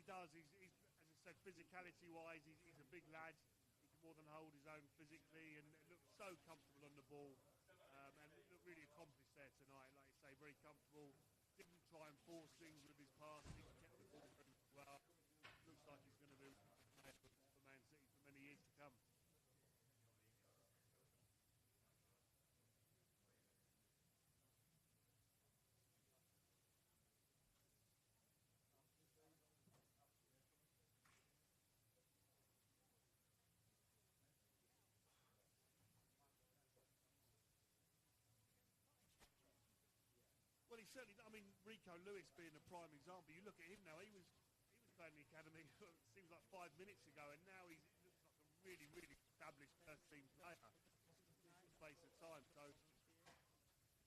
does. He's as I said, physicality-wise, he's a big lad. He can more than hold his own physically, and looked so comfortable on the ball, and looked really accomplished there tonight. Like I say, very comfortable. Didn't try and force things with his passing. Kept the ball very well. Looks like he's going to be for Man City for many years to come. Well, he certainly. I mean, Rico Lewis being a prime example. You look at him now. He was playing in the academy. It seems like 5 minutes ago, and now he looks like a really, really established first-team player. In a space of time. So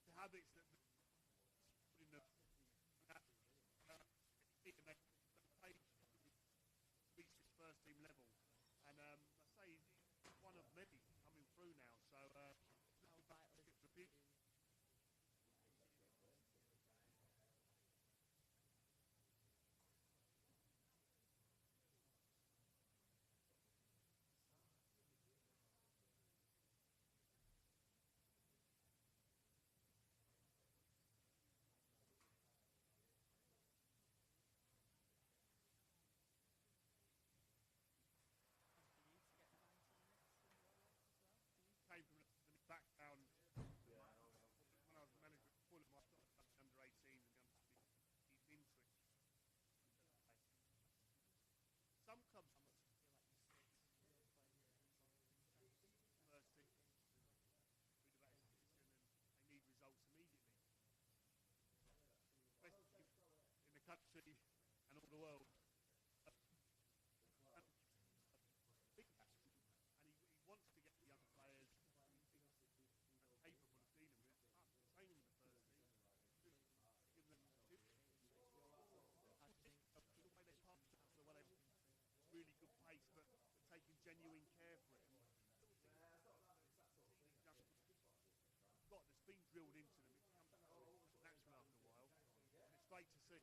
the habits that put in the reach this first-team level, and I say he's one of many coming through now. So repeat. Came from the background when I was manager at Fulham. I started under 18s and under 15s into it. Some clubs feel like you sit first thing read about his position and they need results immediately. Best in the country and all the world. And he wants to get the young players capable of dealing with it, training in the first team, give them the way they pump, the way they really good pace, but taking genuine care for it. That's been drilled into them. It becomes natural after a while, and it's great to see.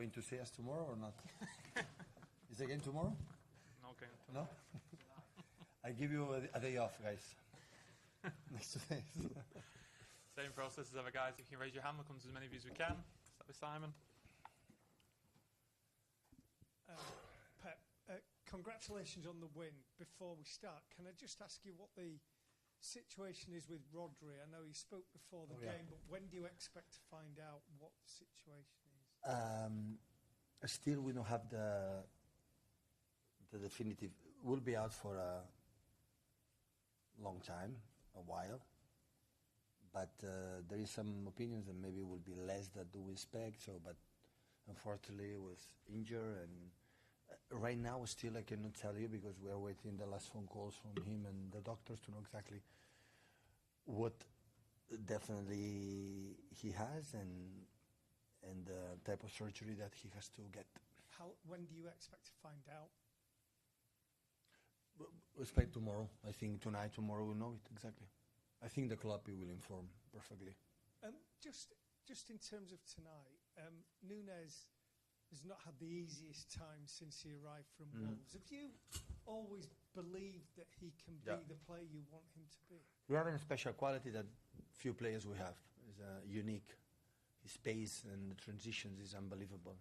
going to see us tomorrow or not? Is the game tomorrow? No game tomorrow. No? I give you a day off, guys. Next day. Same process as ever, guys. If you can raise your hand, we'll come to as many of you as we can. Start with Simon. Pep, congratulations on the win. Before we start, can I just ask you what the situation is with Rodri? I know he spoke before the game, but when do you expect to find out what the situation is? Still, we don't have the definitive. We'll be out for a long time, a while. But there is some opinions that maybe will be less than we expect. So, but unfortunately, he was injured, and right now still I cannot tell you because we are waiting the last phone calls from him and the doctors to know exactly what definitely he has and the type of surgery that he has to get. When do you expect to find out? We expect tomorrow. I think tomorrow we'll know it exactly. I think the club will inform perfectly. Just in terms of tonight, Nunes has not had the easiest time since he arrived from Wolves. Have you always believed that he can be the player you want him to be? We have a special quality that few players we have. Is unique. His pace and the transitions is unbelievable.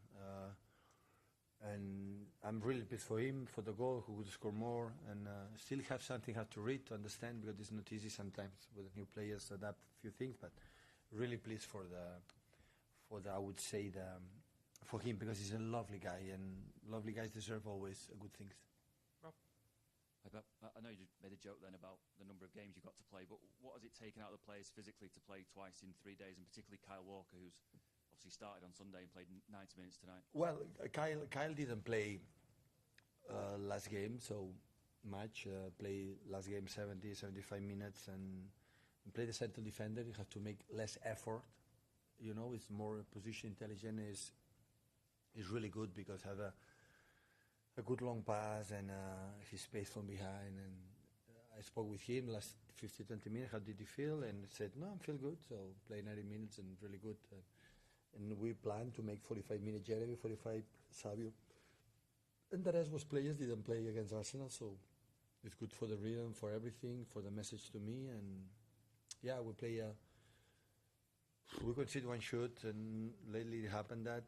And I'm really pleased for him, for the goal, who would score more, and still have something hard to read, to understand, because it's not easy sometimes with new players to adapt a few things, but really pleased for I would say, for him, because he's a lovely guy, and lovely guys deserve always good things. Rob? I know you made a joke then about the number of games you got to play, but what has it taken out of the players physically to play twice in 3 days, and particularly Kyle Walker, who's obviously started on Sunday and played 90 minutes tonight? Well, Kyle didn't play last game so much. Play last game 70, 75 minutes and play the central defender. You have to make less effort. You know, it's more position intelligent. Is really good because have a good long pass and his space from behind. And I spoke with him last 50, 20 minutes. How did he feel? And he said, no, I feel good. So play 90 minutes and really good. And we plan to make 45 minutes Jeremy, 45 Savio. And the rest was players didn't play against Arsenal, so it's good for the rhythm, for everything, for the message to me. And yeah, we play we concede one shoot, and lately it happened that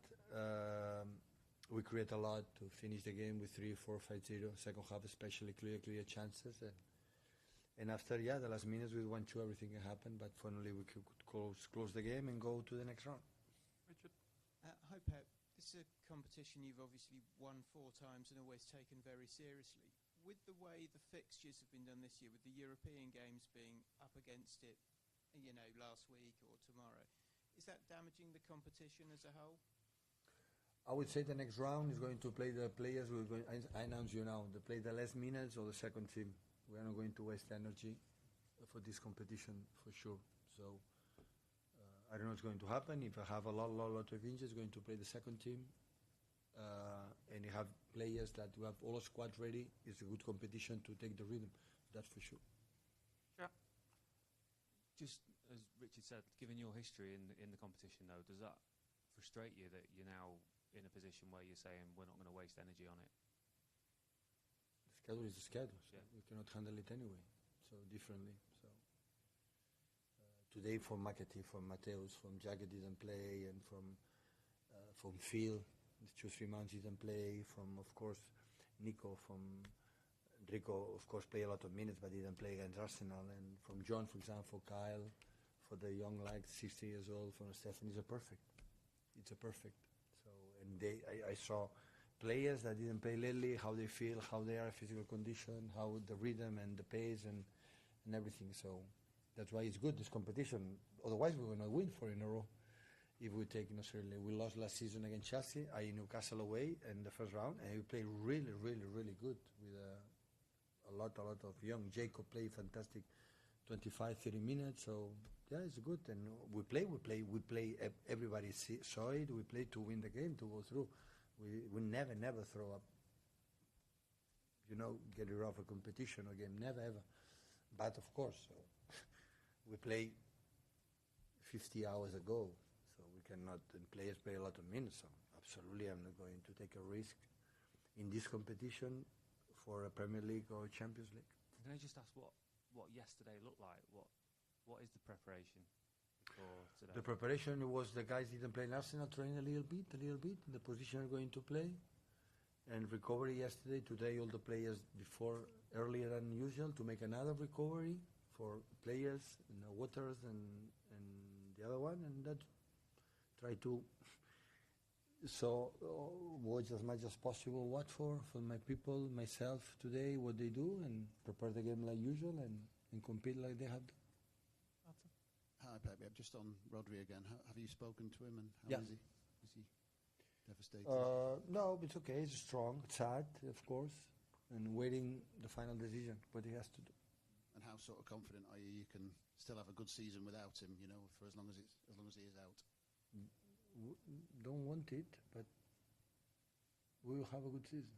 we create a lot to finish the game with 3-4, 5-0. Second half especially clear chances. And after, the last minutes with 1-2, everything can happen. But finally we could close the game and go to the next round. Richard? Hi, Pep. This is a competition you've obviously won 4 times and always taken very seriously. With the way the fixtures have been done this year, with the European games being up against it, last week or tomorrow, is that damaging the competition as a whole? I would say the next round is going to play the players. I announce you now. They play the less minutes or the second team. We are not going to waste energy for this competition for sure. So I don't know what's going to happen. If I have a lot of injuries, going to play the second team. And you have players that we have all squad ready. It's a good competition to take the rhythm. That's for sure. Yeah. Just as Richard said, given your history in the competition, though, does that frustrate you that you're now in a position where you're saying we're not going to waste energy on it? The schedule is the schedule. So Yeah. we cannot handle it anyway. So differently. So today from Makati, from Mateus, from Jagger didn't play, and from Phil, the 2-3 months didn't play. From of course Nico, from Rico, of course, play a lot of minutes, but didn't play against Arsenal. And from John, for example, Kyle, for the young like 60 years old, from Stefan, it's a perfect. So, and I saw players that didn't play lately, how they feel, how they are physical condition, how the rhythm and the pace and everything. So that's why it's good, this competition. Otherwise, we will not win 4 in a row. If we take necessarily, we lost last season against Chelsea, Newcastle away in the first round, and we played really good with a lot of young. Jacob played fantastic, 25, 30 minutes. So yeah, it's good. And we play. Everybody saw it. We play to win the game, to go through. We never throw up. Get rid of a competition or game. Never ever. But of course, we play 50 hours ago, so we cannot. And players play a lot of minutes. So Absolutely, I'm not going to take a risk in this competition for a Premier League or Champions League. Can I just ask what yesterday looked like? What is the preparation for today? The preparation was the guys didn't play in Arsenal, train a little bit, in the position are going to play. And recovery yesterday, today all the players before, earlier than usual, to make another recovery for players, Waters and the other one, and that try to watch as much as possible what for my people, myself today, what they do, and prepare the game like usual and compete like they have done. Hi, Pepe. Just on Rodri again. Have you spoken to him, and how Yeah. is he? Is he devastated? No, it's okay. It's strong. It's sad, of course, and waiting the final decision, what he has to do. And how sort of confident are you can still have a good season without him? You know, for as long as he is out. Don't want it, but we will have a good season.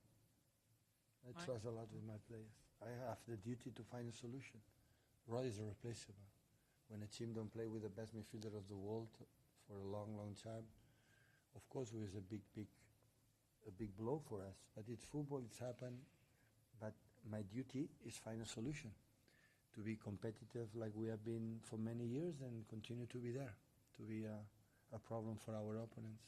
I trust a lot with my players. I have the duty to find a solution. Rod is irreplaceable. When a team don't play with the best midfielder of the world for a long, long time, of course it was a big blow for us. But it's football, it's happened. But my duty is find a solution to be competitive like we have been for many years and continue to be there, to be a problem for our opponents.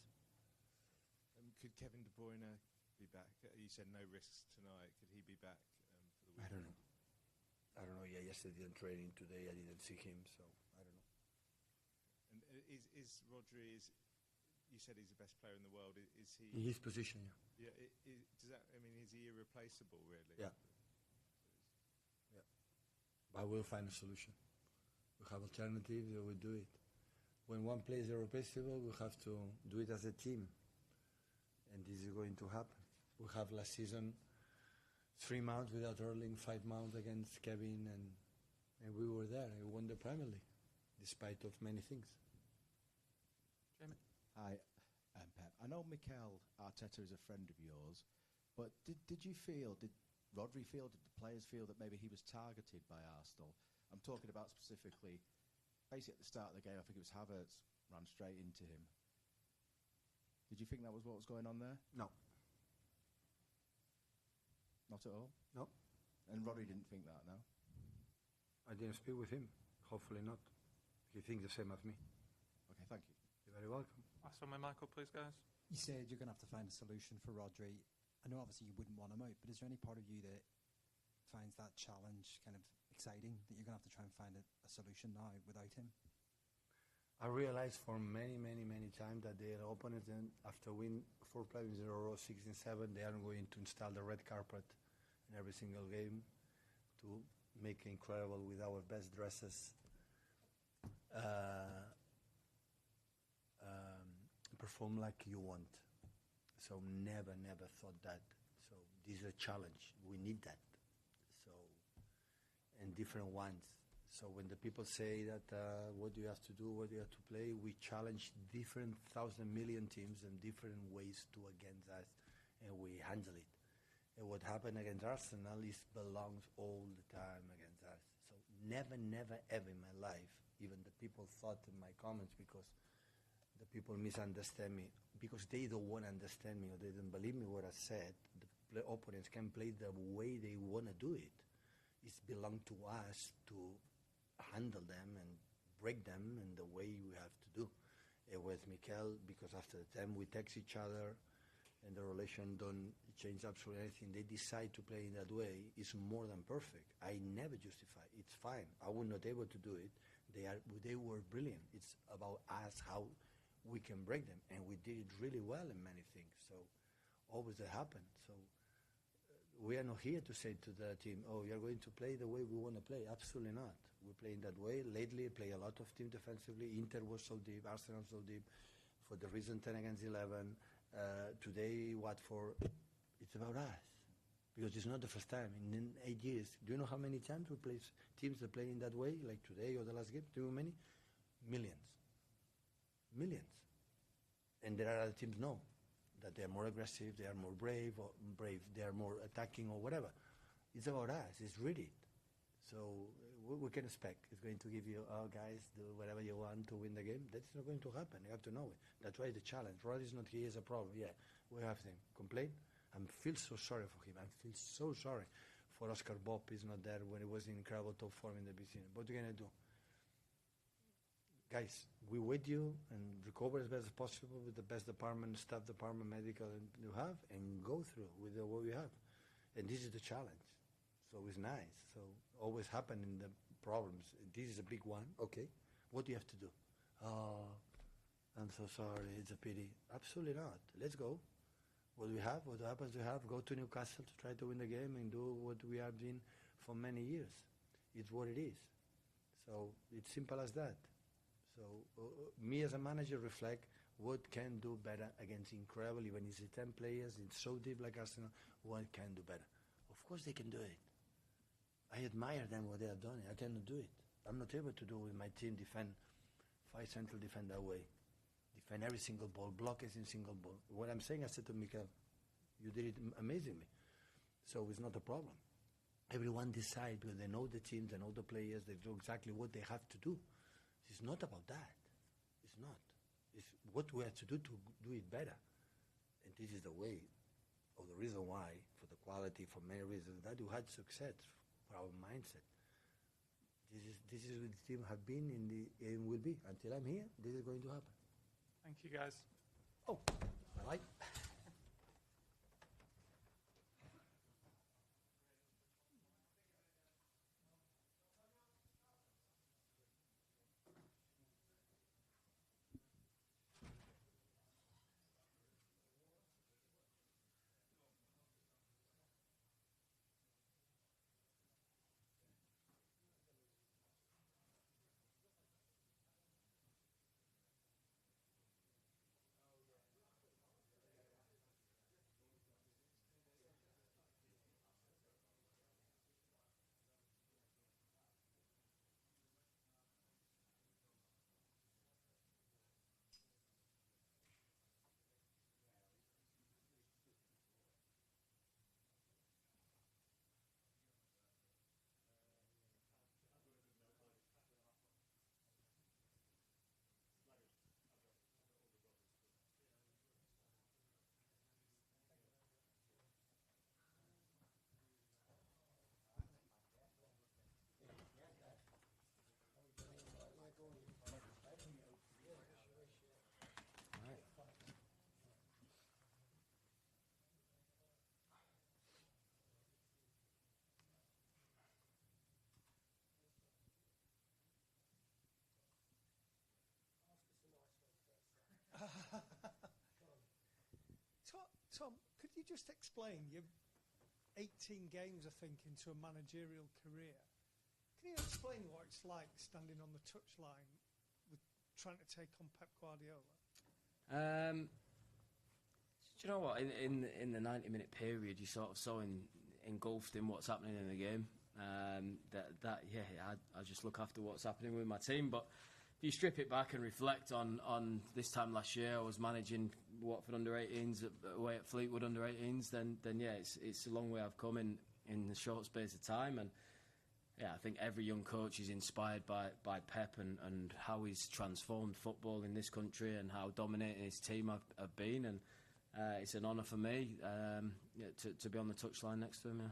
Could Kevin De Bruyne be back? You said no risks tonight. Could he be back for the weekend? I don't know. Yeah, yesterday in training, today I didn't see him, so I don't know. And is Rodri? You said he's the best player in the world. Is he? In his position, yeah. Yeah. Does that? I mean, is he irreplaceable? Really? Yeah. Yeah. But we'll find a solution. We have alternatives. We will do it. When one player is irreplaceable, we have to do it as a team. And this is going to happen. We have last season 3 months without Erling, 5 months against Kevin, and we were there. We won the Premier League, despite of many things. Jamie? Hi, Pep. I know Mikel Arteta is a friend of yours, but did Rodri feel, did the players feel that maybe he was targeted by Arsenal? I'm talking about specifically, basically at the start of the game, I think it was Havertz ran straight into him. Did you think that was what was going on there? No. Not at all? No. And Rodri didn't think that, no? I didn't speak with him. Hopefully not. He thinks the same as me. Okay, thank you. You're very welcome. Last one, Michael, please, guys. You said you're going to have to find a solution for Rodri. I know obviously you wouldn't want him out, but is there any part of you that finds that challenge kind of exciting, that you're going to have to try and find a solution now without him? I realized for many times that their opponents, then after win 4 playoffs in a row, 6 and 7, they are going to install the red carpet in every single game to make incredible with our best dresses. Perform like you want. So never thought that. So this is a challenge. We need that. So, and different ones. So when the people say that what do you have to do, what do you have to play, we challenge different 1,000 million teams and different ways to against us, and we handle it. And what happened against Arsenal is belongs all the time against us. So never ever in my life, even the people thought in my comments, because the people misunderstand me, because they don't want to understand me or they don't believe me what I said. The opponents can play the way they want to do it. It's belong to us to handle them and break them in the way we have to do. With Mikel, because after the time we text each other and the relation don't change absolutely anything, they decide to play in that way. It's more than perfect. I never justify. It's fine. I was not able to do it. They were brilliant. It's about us, how we can break them, and we did it really well in many things. So always that happened. So we are not here to say to the team, oh, you're going to play the way we want to play. Absolutely not. We play in that way. Lately, play a lot of team defensively. Inter was so deep, Arsenal so deep. For the reason 10 against 11. Today, it's about us. Because it's not the first time. In 8 years, do you know how many times we play teams that play in that way, like today or the last game? Do you know how many? Millions. And there are other teams, no, that they are more aggressive, they are more brave, they are more attacking or whatever. It's about us. It's read it. So we can expect? It's going to give you, oh, guys, do whatever you want to win the game. That's not going to happen. You have to know it. That's why the challenge. Roddy's not here is a problem. Yeah, we have to complain. I feel so sorry for him. I feel so sorry for Oscar Bob. He's not there when he was in incredible top form in the beginning. What are you going to do? Guys, we with you and recover as best as possible with the best department, staff department, medical you have, and go through with what we have. And this is the challenge. So it's nice. So always happen in the problems. This is a big one. Okay, what do you have to do? Oh, I'm so sorry. It's a pity. Absolutely not. Let's go. What we have, what happens we have, go to Newcastle to try to win the game and do what we have been for many years. It's what it is. So it's simple as that. So me as a manager reflect what can do better against incredible, even if it's 10 players, it's so deep like Arsenal, what can do better. Of course they can do it. I admire them what they have done. I cannot do it. I'm not able to do with my team defend 5 central defender away. Defend every single ball, block every single ball. What I'm saying, I said to Mikel, you did it amazingly. So it's not a problem. Everyone decides because they know the team, they know the players, they know exactly what they have to do. It's not about that. It's not. It's what we have to do to do it better. And this is the way, or the reason why, for the quality, for many reasons, that you had success for our mindset. This is what the team have been and will be. Until I'm here, this is going to happen. Thank you, guys. Oh, all right. Tom, could you just explain your 18 games, I think, into a managerial career? Can you explain what it's like standing on the touchline with trying to take on Pep Guardiola? Do you know what? In the 90-minute period, you sort of so engulfed in what's happening in the game. I just look after what's happening with my team. But if you strip it back and reflect on this time last year, I was managing Watford under-18s away at Fleetwood under-18s. Then yeah, it's a long way I've come in a short space of time. And yeah, I think every young coach is inspired by Pep and how he's transformed football in this country and how dominating his team have been. And it's an honour for me to be on the touchline next to him. Yeah.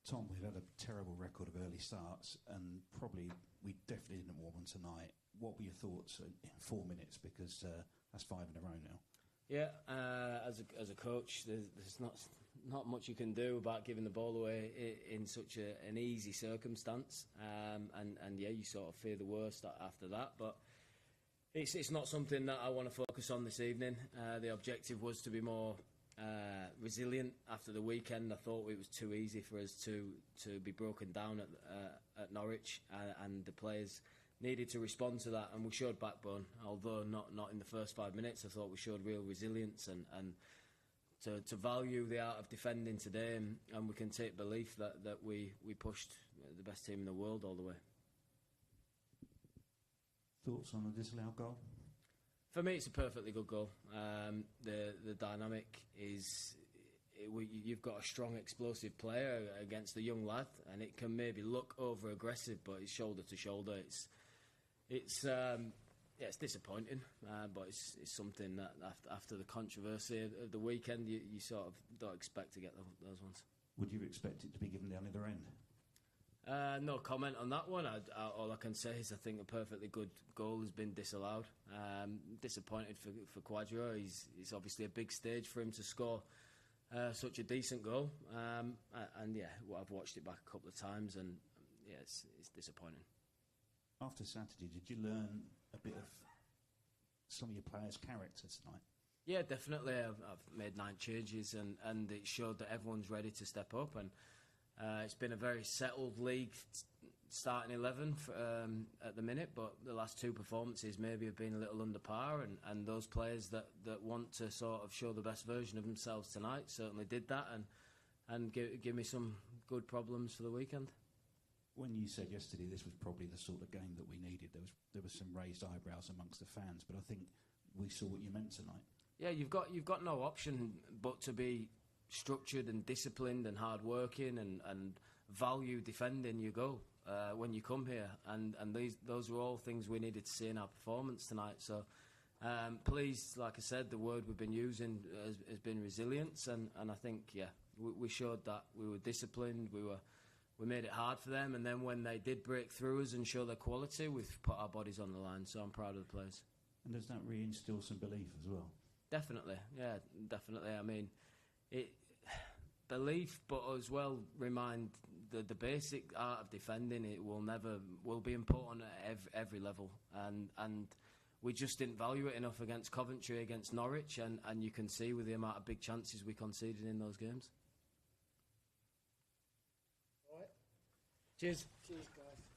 Tom, we've had a terrible record of early starts, and probably we definitely didn't want one tonight. What were your thoughts in 4 minutes? Because that's 5 in a row now. Yeah, as a coach, there's not much you can do about giving the ball away in such an easy circumstance. And yeah, you sort of fear the worst after that. But it's not something that I want to focus on this evening. The objective was to be more resilient after the weekend. I thought it was too easy for us to be broken down at Norwich, and the players needed to respond to that, and we showed backbone. Although not in the first 5 minutes, I thought we showed real resilience and to value the art of defending today, and we can take belief that we pushed the best team in the world all the way. Thoughts on the disallowed goal? For me, it's a perfectly good goal. The dynamic is you've got a strong, explosive player against a young lad, and it can maybe look over aggressive, but it's shoulder to shoulder. It's disappointing, but it's something that after the controversy of the weekend, you sort of don't expect to get those ones. Would you expect it to be given down the other end? No comment on that one. All I can say is I think a perfectly good goal has been disallowed. Disappointed for Guardiola. It's obviously a big stage for him to score such a decent goal. And yeah, I've watched it back a couple of times, and yeah, it's disappointing. After Saturday, did you learn a bit of some of your players' characters tonight? Yeah, definitely. I've made 9 changes, and it showed that everyone's ready to step up. And it's been a very settled league starting 11 at the minute, but the last 2 performances maybe have been a little under par, and those players that want to sort of show the best version of themselves tonight certainly did that, and give me some good problems for the weekend. When you said yesterday this was probably the sort of game that we needed, there was some raised eyebrows amongst the fans, but I think we saw what you meant tonight. Yeah, you've got no option but to be structured and disciplined and hard working and value defending your goal when you come here, and those were all things we needed to see in our performance tonight. So pleased, like I said, the word we've been using has been resilience, and I think we showed that we were disciplined, we made it hard for them, and then when they did break through us and show their quality, we've put our bodies on the line. So I'm proud of the players. And does that reinstill some belief as well? Definitely, yeah, definitely. I mean, belief, but as well remind the basic art of defending. It will be important at every level, and we just didn't value it enough against Coventry, against Norwich, and you can see with the amount of big chances we conceded in those games. All right. Cheers. Cheers, guys.